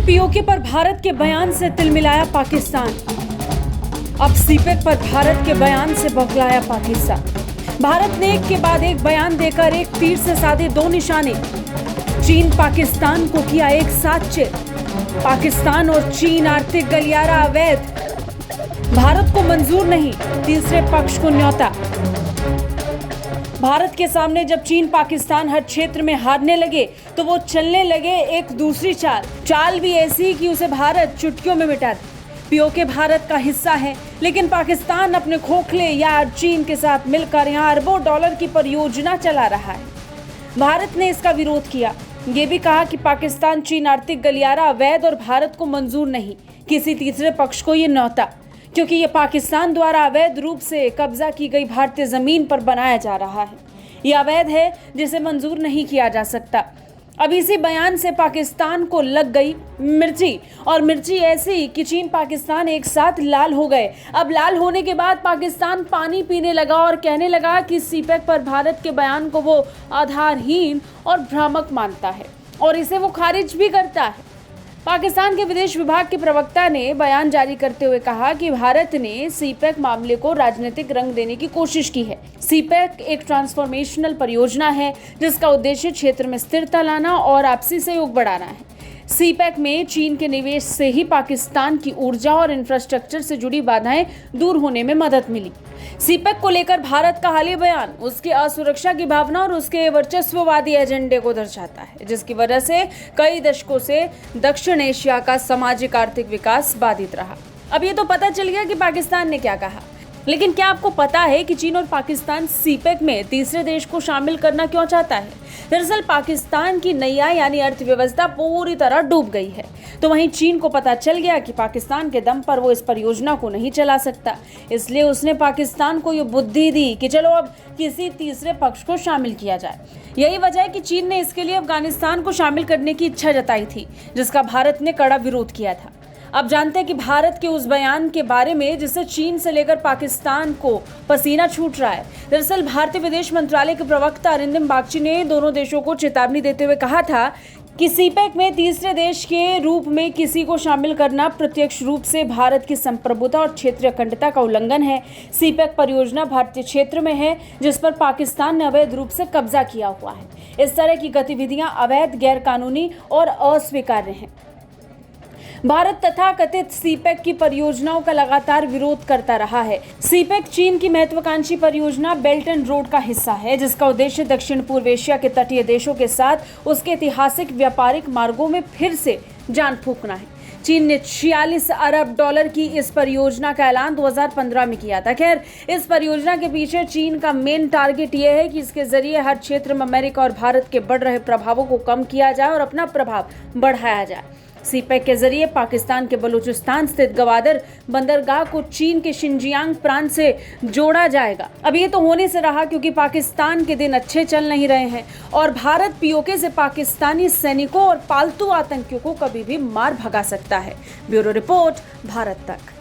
PoK पर भारत के बयान से तिलमिलाया पाकिस्तान। अब सीपेक पर भारत के बयान से बौखलाया पाकिस्तान। भारत ने एक के बाद एक बयान देकर एक तीर से साधे दो निशाने। चीन पाकिस्तान को किया एक साथ चित। पाकिस्तान और चीन आर्थिक गलियारा अवैध। भारत को मंजूर नहीं, तीसरे पक्ष को न्योता। भारत के सामने जब चीन पाकिस्तान हर क्षेत्र में हारने लगे तो वो चलने लगे एक दूसरी चाल भी ऐसी कि उसे भारत चुटकियों में मिटा दे। पीओके भारत का हिस्सा है, लेकिन पाकिस्तान अपने खोखले यार चीन के साथ मिलकर यहाँ अरबों डॉलर की परियोजना चला रहा है। भारत ने इसका विरोध किया, ये भी कहा कि पाकिस्तान चीन आर्थिक गलियारा अवैध और भारत को मंजूर नहीं, किसी तीसरे पक्ष को ये न्योता, क्योंकि ये पाकिस्तान द्वारा अवैध रूप से कब्जा की गई भारतीय जमीन पर बनाया जा रहा है। ये अवैध है जिसे मंजूर नहीं किया जा सकता। अब इसी बयान से पाकिस्तान को लग गई मिर्ची, और मिर्ची ऐसी कि चीन पाकिस्तान एक साथ लाल हो गए। अब लाल होने के बाद पाकिस्तान पानी पीने लगा और कहने लगा कि सीपेक पर भारत के बयान को वो आधारहीन और भ्रामक मानता है और इसे वो खारिज भी करता है। पाकिस्तान के विदेश विभाग के प्रवक्ता ने बयान जारी करते हुए कहा कि भारत ने सीपेक मामले को राजनीतिक रंग देने की कोशिश की है। सीपेक एक ट्रांसफॉर्मेशनल परियोजना है जिसका उद्देश्य क्षेत्र में स्थिरता लाना और आपसी सहयोग बढ़ाना है। सीपेक में चीन के निवेश से ही पाकिस्तान की ऊर्जा और इंफ्रास्ट्रक्चर से जुड़ी बाधाएं दूर होने में मदद मिली। सीपेक को लेकर भारत का हालिया बयान उसकी असुरक्षा की भावना और उसके वर्चस्ववादी एजेंडे को दर्शाता है, जिसकी वजह से कई दशकों से दक्षिण एशिया का सामाजिक आर्थिक विकास बाधित रहा। अब ये तो पता चल गया कि पाकिस्तान ने क्या कहा, लेकिन क्या आपको पता है कि चीन और पाकिस्तान सीपेक में तीसरे देश को शामिल करना क्यों चाहता है? दरअसल पाकिस्तान की नैया यानी अर्थव्यवस्था पूरी तरह डूब गई है, तो वहीं चीन को पता चल गया कि पाकिस्तान के दम पर वो इस परियोजना को नहीं चला सकता। इसलिए उसने पाकिस्तान को ये बुद्धि दी कि चलो अब किसी तीसरे पक्ष को शामिल किया जाए। यही वजह है कि चीन ने इसके लिए अफगानिस्तान को शामिल करने की इच्छा जताई थी, जिसका भारत ने कड़ा विरोध किया था। अब जानते हैं कि भारत के उस बयान के बारे में जिससे चीन से लेकर पाकिस्तान को पसीना छूट रहा है। दरअसल भारतीय विदेश मंत्रालय के प्रवक्ता अरिंदम बागची ने दोनों देशों को चेतावनी देते हुए कहा था कि सीपेक में तीसरे देश के रूप में किसी को शामिल करना प्रत्यक्ष रूप से भारत की संप्रभुता और क्षेत्रीय अखंडता का उल्लंघन है। सीपेक परियोजना भारतीय क्षेत्र में है जिस पर पाकिस्तान ने अवैध रूप से कब्जा किया हुआ है। इस तरह की गतिविधियां अवैध, गैरकानूनी और अस्वीकार्य हैं। भारत तथा कथित सीपेक की परियोजनाओं का लगातार विरोध करता रहा है। सीपेक चीन की महत्वाकांक्षी परियोजना बेल्ट एंड रोड का हिस्सा है, जिसका उद्देश्य दक्षिण पूर्व एशिया के तटीय देशों के साथ उसके ऐतिहासिक व्यापारिक मार्गों में फिर से जान फूंकना है। चीन ने 46 अरब डॉलर की इस परियोजना का ऐलान 2015 में किया था। खैर, इस परियोजना के पीछे चीन का मेन टारगेट यह है कि इसके जरिए हर क्षेत्र में अमेरिका और भारत के बढ़ रहे प्रभावों को कम किया जाए और अपना प्रभाव बढ़ाया जाए। सीपेक के जरिए पाकिस्तान के बलूचिस्तान स्थित गवादर बंदरगाह को चीन के शिनजियांग प्रांत से जोड़ा जाएगा। अब ये तो होने से रहा क्योंकि पाकिस्तान के दिन अच्छे चल नहीं रहे हैं और भारत पीओके से पाकिस्तानी सैनिकों और पालतू आतंकियों को कभी भी मार भगा सकता है। ब्यूरो रिपोर्ट, भारत तक।